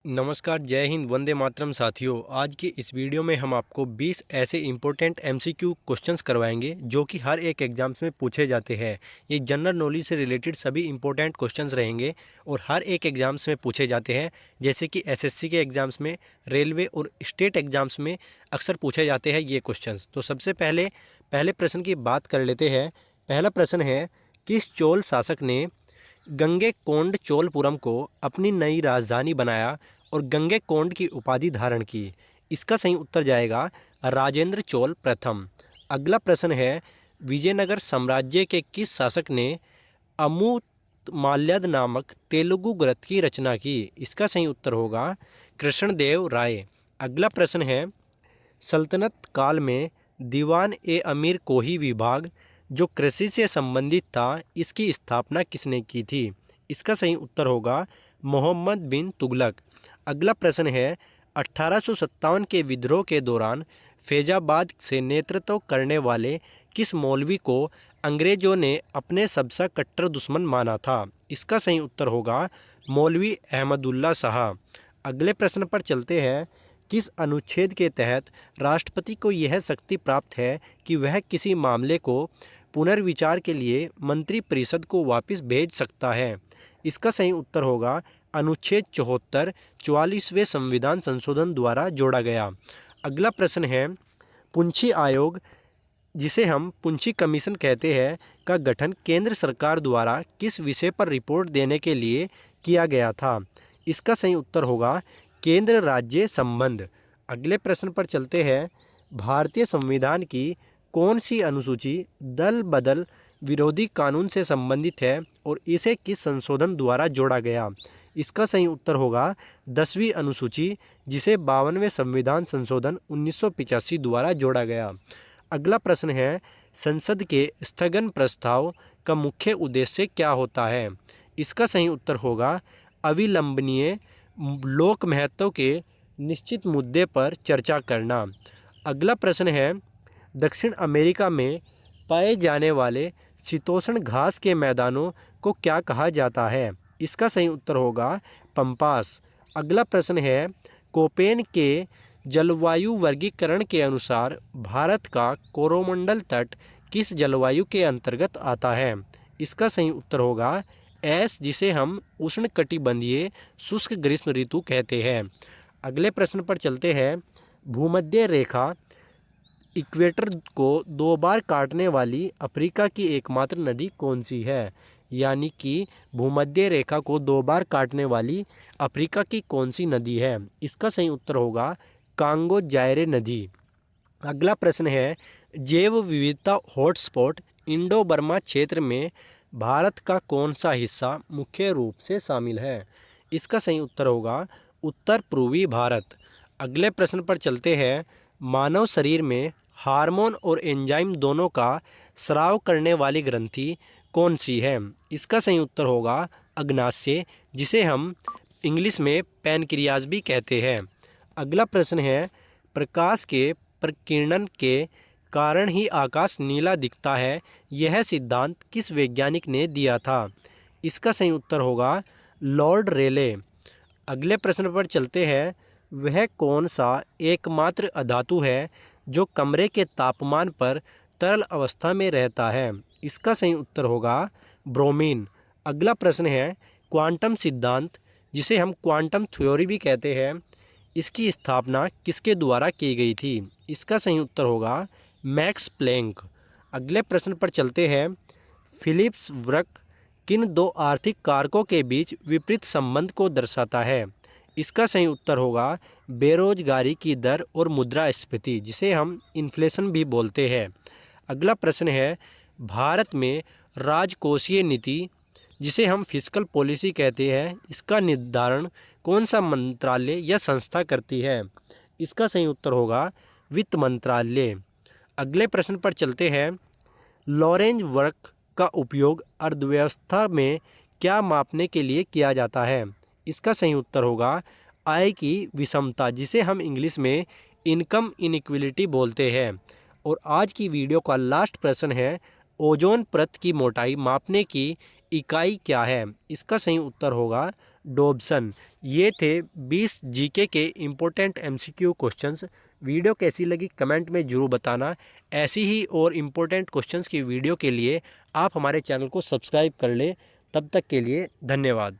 नमस्कार, जय हिंद, वंदे मातरम साथियों। आज की इस वीडियो में हम आपको 20 ऐसे इंपॉर्टेंट एमसीक्यू क्वेश्चंस करवाएंगे जो कि हर एक एग्जाम्स में पूछे जाते हैं। ये जनरल नॉलेज से रिलेटेड सभी इंपॉर्टेंट क्वेश्चंस रहेंगे और हर एक एग्जाम्स में पूछे जाते हैं। जैसे कि एसएससी के एग्जाम्स में, रेलवे और स्टेट एग्जाम्स में अक्सर पूछे जाते हैं ये क्वेश्चंस। तो सबसे पहले प्रश्न की बात कर लेते हैं। पहला प्रश्न है, किस चोल शासक ने गंगैकोंड चोलपुरम को अपनी नई राजधानी बनाया और गंगैकोंड की उपाधि धारण की? इसका सही उत्तर जाएगा राजेंद्र चोल प्रथम। अगला प्रश्न है, विजयनगर साम्राज्य के किस शासक ने अमुत्माल्याद नामक तेलुगु ग्रंथ की रचना की? इसका सही उत्तर होगा कृष्णदेव राय। अगला प्रश्न है, सल्तनत काल में दीवान ए अमीर कोही विभाग जो कृषि से संबंधित था, इसकी स्थापना किसने की थी? इसका सही उत्तर होगा मोहम्मद बिन तुगलक। अगला प्रश्न है, 1857 के विद्रोह के दौरान फैजाबाद से नेतृत्व करने वाले किस मौलवी को अंग्रेजों ने अपने सबसे कट्टर दुश्मन माना था? इसका सही उत्तर होगा मौलवी अहमदुल्ला शाह। अगले प्रश्न पर चलते हैं, किस अनुच्छेद के तहत राष्ट्रपति को यह शक्ति प्राप्त है कि वह किसी मामले को पुनर्विचार के लिए मंत्रिपरिषद को वापस भेज सकता है? इसका सही उत्तर होगा अनुच्छेद 74 44वें संविधान संशोधन द्वारा जोड़ा गया। अगला प्रश्न है, पुंछी आयोग, जिसे हम पुंछी कमीशन कहते हैं, का गठन केंद्र सरकार द्वारा किस विषय पर रिपोर्ट देने के लिए किया गया था? इसका सही उत्तर होगा केंद्र राज्य संबंध। अगले प्रश्न पर चलते हैं, भारतीय संविधान की कौन सी अनुसूची दल बदल विरोधी कानून से संबंधित है और इसे किस संशोधन द्वारा जोड़ा गया? इसका सही उत्तर होगा 10वीं अनुसूची, जिसे 52वें संविधान संशोधन 1985 द्वारा जोड़ा गया। अगला प्रश्न है, संसद के स्थगन प्रस्ताव का मुख्य उद्देश्य क्या होता है? इसका सही उत्तर होगा अविलंबनीय लोक महत्व के निश्चित मुद्दे पर चर्चा करना। अगला प्रश्न है, दक्षिण अमेरिका में पाए जाने वाले शीतोष्ण घास के मैदानों को क्या कहा जाता है? इसका सही उत्तर होगा पंपास। अगला प्रश्न है, कोपेन के जलवायु वर्गीकरण के अनुसार भारत का कोरोमंडल तट किस जलवायु के अंतर्गत आता है? इसका सही उत्तर होगा एस, जिसे हम उष्णकटिबंधीय शुष्क ग्रीष्म ऋतु कहते हैं। अगले प्रश्न पर चलते हैं, भूमध्य रेखा इक्वेटर को 2 बार काटने वाली अफ्रीका की एकमात्र नदी कौन सी है? यानी कि भूमध्य रेखा को 2 बार काटने वाली अफ्रीका की कौन सी नदी है? इसका सही उत्तर होगा कांगो जायरे नदी। अगला प्रश्न है, जैव विविधता हॉटस्पॉट इंडो बर्मा क्षेत्र में भारत का कौन सा हिस्सा मुख्य रूप से शामिल है? इसका सही उत्तर होगा उत्तर पूर्वी भारत। अगले प्रश्न पर चलते हैं, मानव शरीर में हार्मोन और एंजाइम दोनों का स्राव करने वाली ग्रंथि कौन सी है? इसका सही उत्तर होगा अग्नाशय, जिसे हम इंग्लिश में पैनक्रियाज भी कहते हैं। अगला प्रश्न है, प्रकाश के प्रकीर्णन के कारण ही आकाश नीला दिखता है, यह सिद्धांत किस वैज्ञानिक ने दिया था? इसका सही उत्तर होगा लॉर्ड रेले। अगले प्रश्न पर चलते हैं, वह कौन सा एकमात्र अधातु है जो कमरे के तापमान पर तरल अवस्था में रहता है? इसका सही उत्तर होगा ब्रोमीन। अगला प्रश्न है, क्वांटम सिद्धांत, जिसे हम क्वांटम थ्योरी भी कहते हैं, इसकी स्थापना किसके द्वारा की गई थी? इसका सही उत्तर होगा मैक्स प्लैंक। अगले प्रश्न पर चलते हैं, फिलिप्स वक्र किन 2 आर्थिक कारकों के बीच विपरीत संबंध को दर्शाता है? इसका सही उत्तर होगा बेरोजगारी की दर और मुद्रास्फीति, जिसे हम इन्फ्लेशन भी बोलते हैं। अगला प्रश्न है, भारत में राजकोषीय नीति, जिसे हम फिस्कल पॉलिसी कहते हैं, इसका निर्धारण कौन सा मंत्रालय या संस्था करती है? इसका सही उत्तर होगा वित्त मंत्रालय। अगले प्रश्न पर चलते हैं, लॉरेंज वक्र का उपयोग अर्थव्यवस्था में क्या मापने के लिए किया जाता है? इसका सही उत्तर होगा आय की विषमता, जिसे हम इंग्लिश में इनकम इनइक्वलिटी बोलते हैं। और आज की वीडियो का लास्ट प्रश्न है, ओजोन परत की मोटाई मापने की इकाई क्या है? इसका सही उत्तर होगा डॉब्सन। ये थे 20 जीके के इम्पोर्टेंट एमसीक्यू क्वेश्चंस। वीडियो कैसी लगी कमेंट में ज़रूर बताना। ऐसी ही और इम्पोर्टेंट क्वेश्चंस की वीडियो के लिए आप हमारे चैनल को सब्सक्राइब कर लें। तब तक के लिए धन्यवाद।